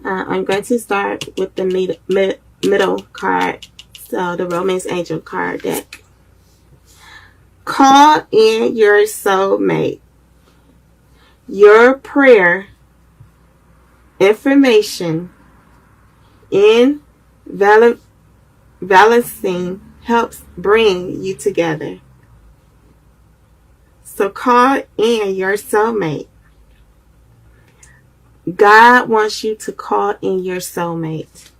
I'm going to start with the middle card, so the Romance Angel card deck. Call in your soulmate. Your prayer, information, in balancing helps bring you together. So call in your soulmate. God wants you to call in your soulmate,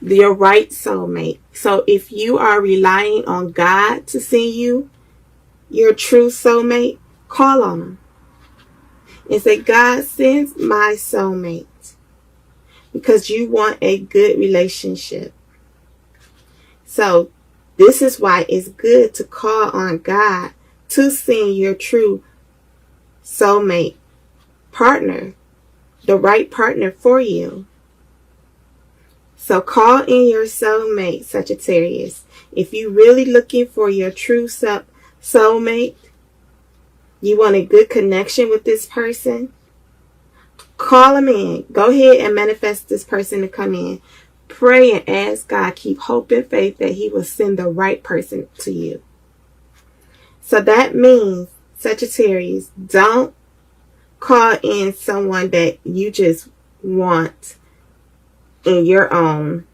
your right soulmate. So if you are relying on God to send you your true soulmate, call on him and say, God, sends my soulmate, because you want a good relationship. So this is why it's good to call on God to send your true soulmate partner, the right partner for you. So call in your soulmate, Sagittarius. If you're really looking for your true soulmate, you want a good connection with this person, call him in. Go ahead and manifest this person to come in. Pray and ask God, keep hope and faith that he will send the right person to you. So that means, Sagittarius, don't call in someone that you just want in your own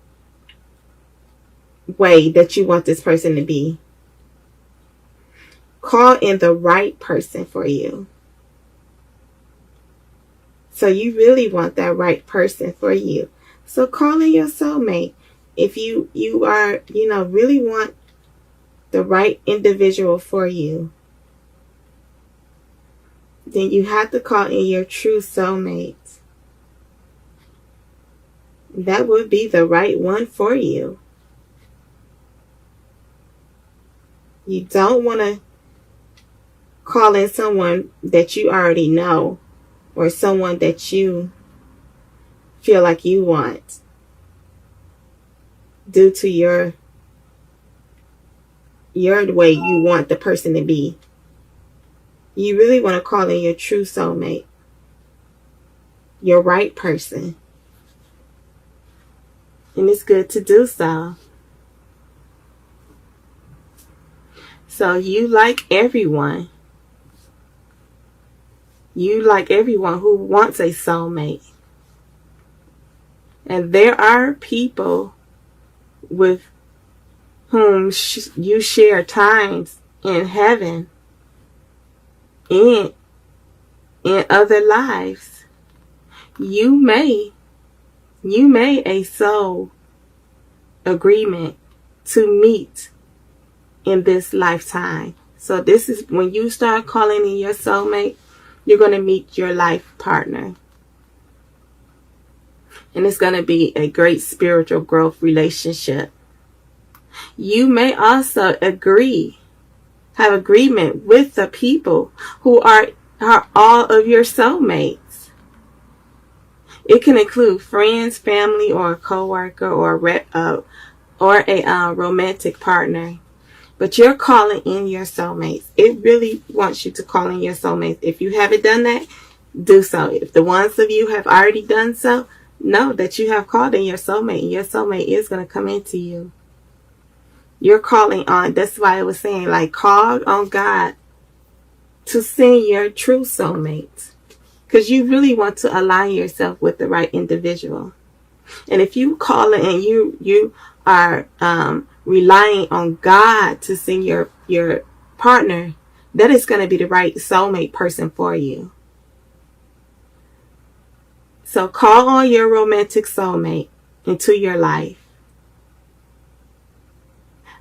way that you want this person to be. Call in the right person for you. So you really want that right person for you. So call in your soulmate. If you are, really want the right individual for you, then you have to call in your true soulmate. That would be the right one for you. You don't want to call in someone that you already know, or someone that you feel like you want due to your way you want the person to be. You really want to call in your true soulmate, your right person. And it's good to do so. So you like everyone. You like everyone who wants a soulmate. And there are people with whom you share times in heaven, in other lives. You made a soul agreement to meet in this lifetime. So this is when you start calling in your soulmate, you're going to meet your life partner. And it's going to be a great spiritual growth relationship. You may also have agreement with the people who are all of your soulmates. It can include friends, family, or a coworker, or a romantic partner. But you're calling in your soulmates. It really wants you to call in your soulmates. If you haven't done that, do so. If the ones of you have already done so, know that you have called in your soulmate, and your soulmate is going to come into you. You're calling on, that's why I was saying, call on God to send your true soulmate, because you really want to align yourself with the right individual. And if you call it and you are relying on God to send your partner, that is going to be the right soulmate person for you. So call on your romantic soulmate into your life.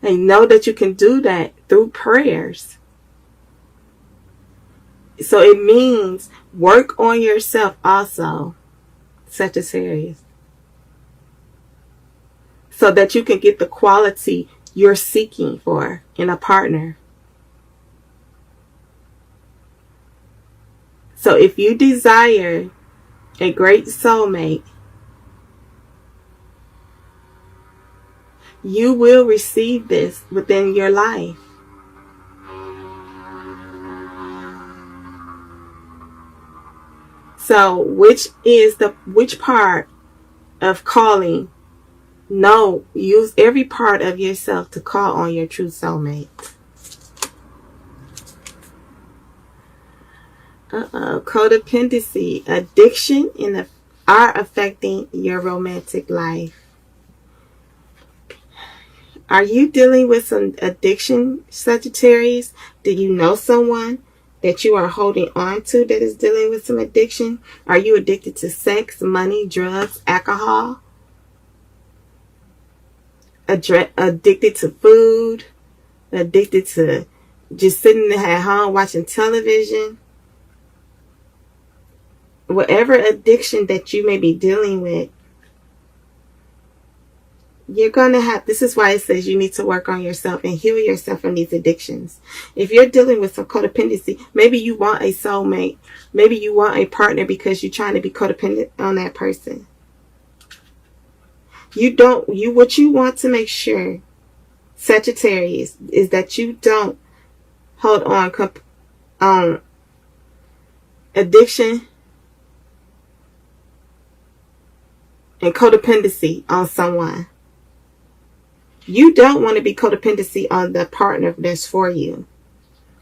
And know that you can do that through prayers. So it means work on yourself also, Sagittarius, so that you can get the quality you're seeking for in a partner. So if you desire a great soulmate, you will receive this within your life. So which part of calling? No, use every part of yourself to call on your true soulmate. Codependency, addiction are affecting your romantic life. Are you dealing with some addiction, Sagittarius? Do you know someone that you are holding on to that is dealing with some addiction? Are you addicted to sex, money, drugs, alcohol? Addicted to food? Addicted to just sitting at home watching television? Whatever addiction that you may be dealing with, you're going to have, this is why it says you need to work on yourself and heal yourself from these addictions. If you're dealing with some codependency, maybe you want a soulmate. Maybe you want a partner because you're trying to be codependent on that person. What you want to make sure, Sagittarius, is that you don't hold on addiction and codependency on someone. You don't want to be codependency on the partner that's for you.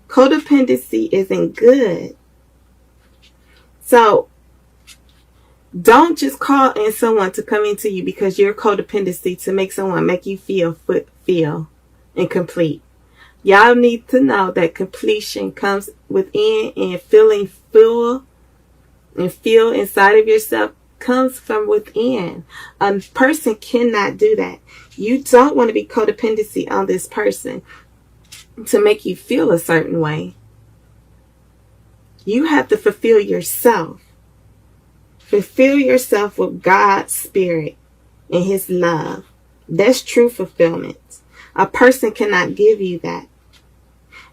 Codependency isn't good. So don't just call in someone to come into you because you're codependency to make someone make you feel incomplete. Y'all need to know that completion comes within, and feeling full and feel inside of yourself comes from within. A person cannot do that. You don't want to be codependency on this person to make you feel a certain way. You have to fulfill yourself. Fulfill yourself with God's spirit and his love. That's true fulfillment. A person cannot give you that.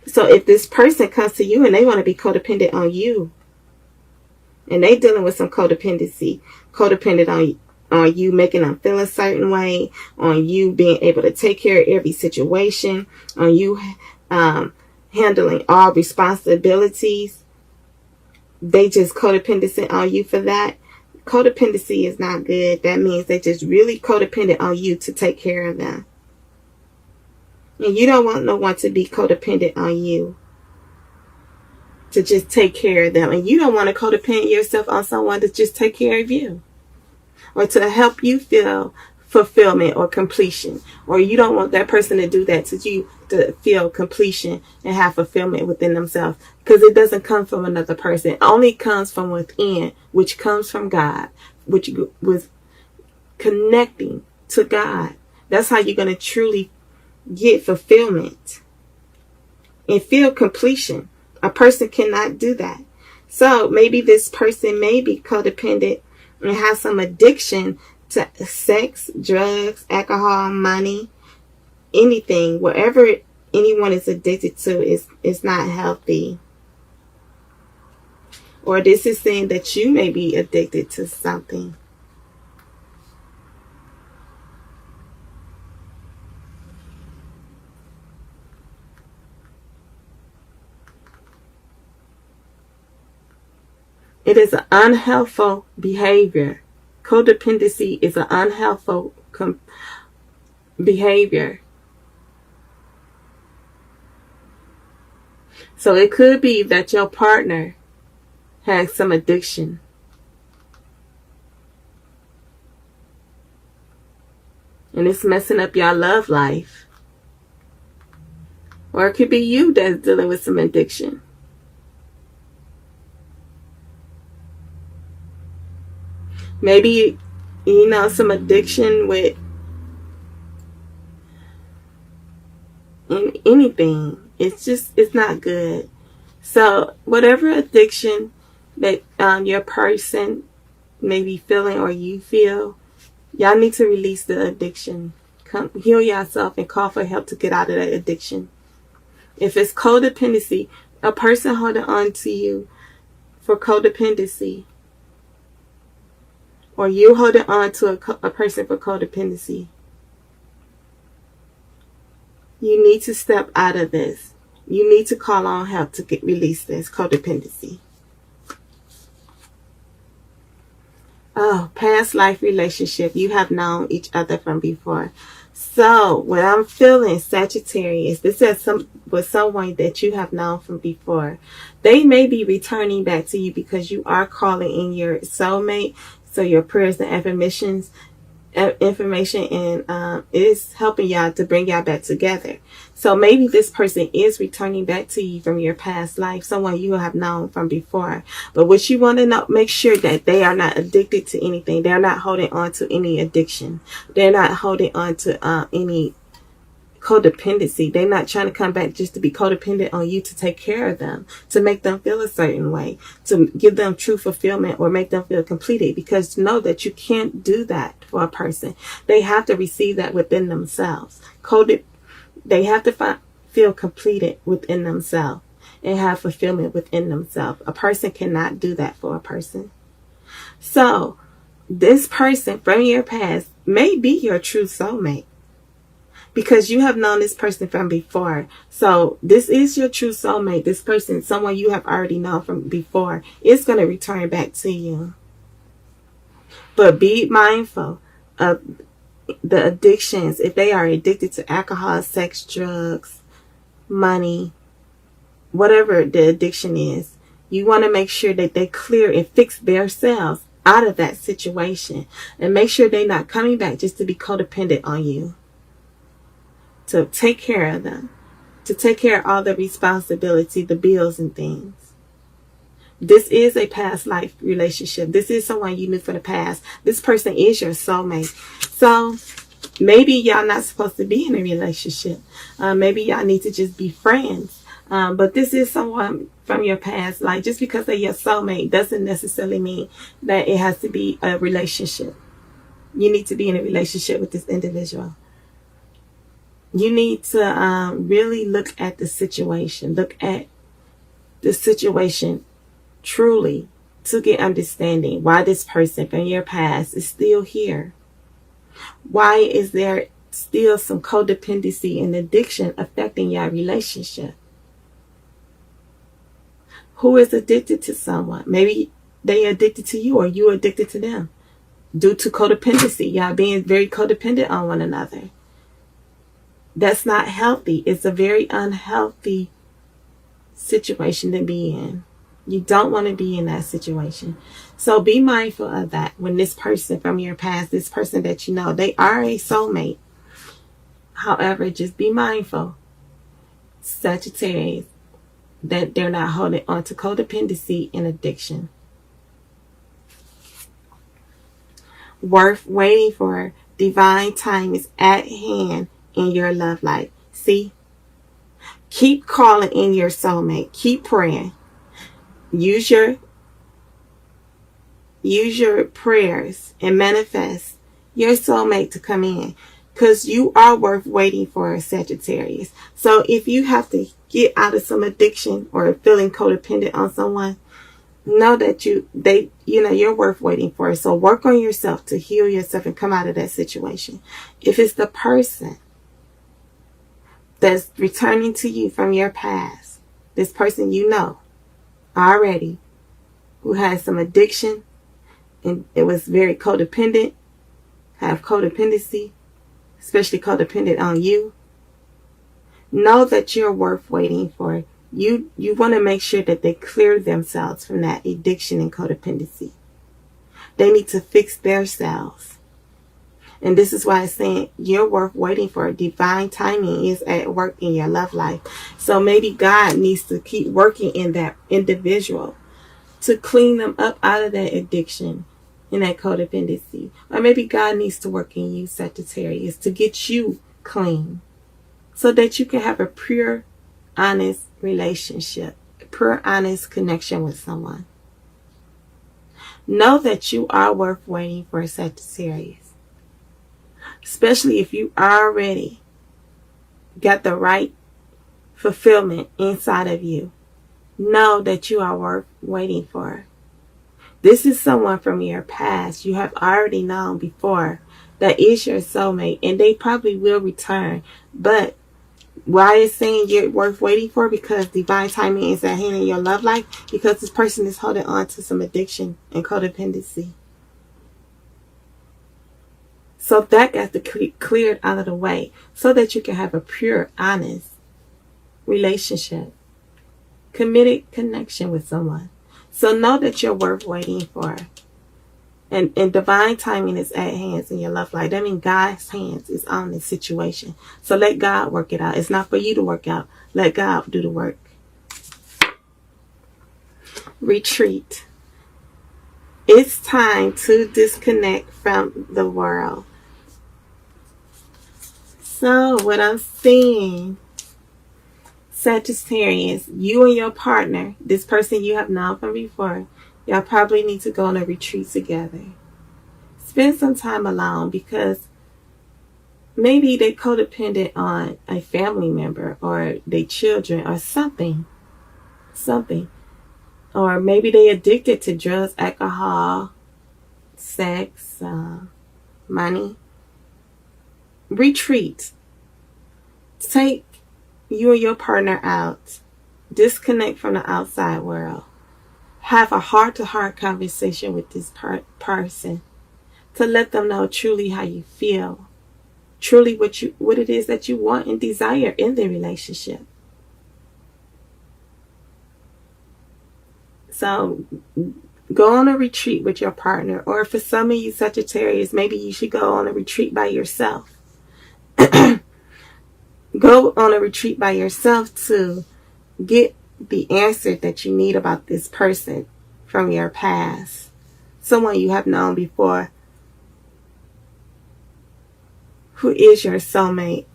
So if this person comes to you and they want to be codependent on you, and they dealing with some codependency, codependent on you making them feel a certain way, on you being able to take care of every situation, on you handling all responsibilities, they just codependent on you for that. Codependency is not good. That means they just really codependent on you to take care of them. And you don't want no one to be codependent on you to just take care of them. And you don't want to codependent yourself on someone to just take care of you or to help you feel fulfillment or completion. Or you don't want that person to do that to you, to feel completion and have fulfillment within themselves, because it doesn't come from another person. It only comes from within, which comes from God, which was connecting to God. That's how you're going to truly get fulfillment and feel completion. A person cannot do that. So maybe this person may be codependent and have some addiction to sex, drugs, alcohol, money, anything. Whatever anyone is addicted to is not healthy. Or this is saying that you may be addicted to something. It is an unhealthful behavior. Codependency is an unhealthful behavior. So it could be that your partner has some addiction. And it's messing up your love life. Or it could be you that's dealing with some addiction. Maybe, some addiction with anything. It's not good. So whatever addiction that your person may be feeling or you feel, y'all need to release the addiction. Come heal yourself and call for help to get out of that addiction. If it's codependency, a person holding on to you for codependency, or you holding on to a person for codependency, you need to step out of this. You need to call on help to release this codependency. Oh, past life relationship. You have known each other from before. So, what I'm feeling, Sagittarius, this is with someone that you have known from before. They may be returning back to you because you are calling in your soulmate. So, your prayers and affirmations, information, and is helping y'all to bring y'all back together. So maybe this person is returning back to you from your past life, someone you have known from before. But what you want to know, make sure that they are not addicted to anything. They're not holding on to any addiction. They're not holding on to any codependency. They're not trying to come back just to be codependent on you to take care of them, to make them feel a certain way, to give them true fulfillment or make them feel completed. Because know that you can't do that for a person. They have to receive that within themselves. They have to feel completed within themselves and have fulfillment within themselves. A person cannot do that for a person. So this person from your past may be your true soulmate, because you have known this person from before. So this is your true soulmate. This person, someone you have already known from before, is going to return back to you. But be mindful of the addictions. If they are addicted to alcohol, sex, drugs, money, whatever the addiction is, you want to make sure that they clear and fix themselves out of that situation. And make sure they're not coming back just to be codependent on you. To take care of them, to take care of all the responsibility, the bills and things. This is a past life relationship. This is someone you knew from the past. This person is your soulmate. So maybe y'all not supposed to be in a relationship. Maybe y'all need to just be friends. But this is someone from your past. Like, just because they're your soulmate doesn't necessarily mean that it has to be a relationship. You need to be in a relationship with this individual. You need to really look at the situation. Look at the situation truly to get understanding why this person from your past is still here. Why is there still some codependency and addiction affecting your relationship? Who is addicted to someone? Maybe they addicted to you or you addicted to them due to codependency. Y'all being very codependent on one another. That's not healthy. It's a very unhealthy situation to be in. You don't want to be in that situation. So be mindful of that when this person from your past, this person that you know, they are a soulmate. However, just be mindful, Sagittarius, that they're not holding on to codependency and addiction. Worth waiting for. Divine time is at hand in your love life. See? Keep calling in your soulmate. Keep praying. Use your prayers and manifest your soulmate to come in, because you are worth waiting for, Sagittarius. So if you have to get out of some addiction or feeling codependent on someone, know that you're worth waiting for. So work on yourself to heal yourself and come out of that situation. If it's the person that's returning to you from your past, this person you know already, who has some addiction and it was very codependent, have codependency, especially codependent on you, know that you're worth waiting for. You want to make sure that they clear themselves from that addiction and codependency. They need to fix themselves. And this is why I'm saying you're worth waiting for. Divine timing is at work in your love life. So maybe God needs to keep working in that individual to clean them up out of that addiction and that codependency. Or maybe God needs to work in you, Sagittarius, to get you clean so that you can have a pure, honest relationship, a pure, honest connection with someone. Know that you are worth waiting for, Sagittarius. Especially if you already got the right fulfillment inside of you. Know that you are worth waiting for. This is someone from your past you have already known before that is your soulmate, and they probably will return. But why is saying you're worth waiting for? Because divine timing is at hand in your love life, because this person is holding on to some addiction and codependency. So that got to cleared out of the way so that you can have a pure, honest relationship, committed connection with someone. So know that you're worth waiting for. And divine timing is at hands in your love life. That means God's hands is on this situation. So let God work it out. It's not for you to work out. Let God do the work. Retreat. It's time to disconnect from the world. So what I'm seeing, Sagittarius, you and your partner, this person you have known from before, y'all probably need to go on a retreat together. Spend some time alone because maybe they're codependent on a family member or their children or something. Or maybe they addicted to drugs, alcohol, sex, money. Retreat. Take you and your partner out. Disconnect from the outside world. Have a heart-to-heart conversation with this person to let them know truly how you feel. Truly what it is that you want and desire in the relationship. So go on a retreat with your partner. Or for some of you Sagittarius, maybe you should go on a retreat by yourself. Go on a retreat by yourself to get the answer that you need about this person from your past. Someone you have known before who is your soulmate.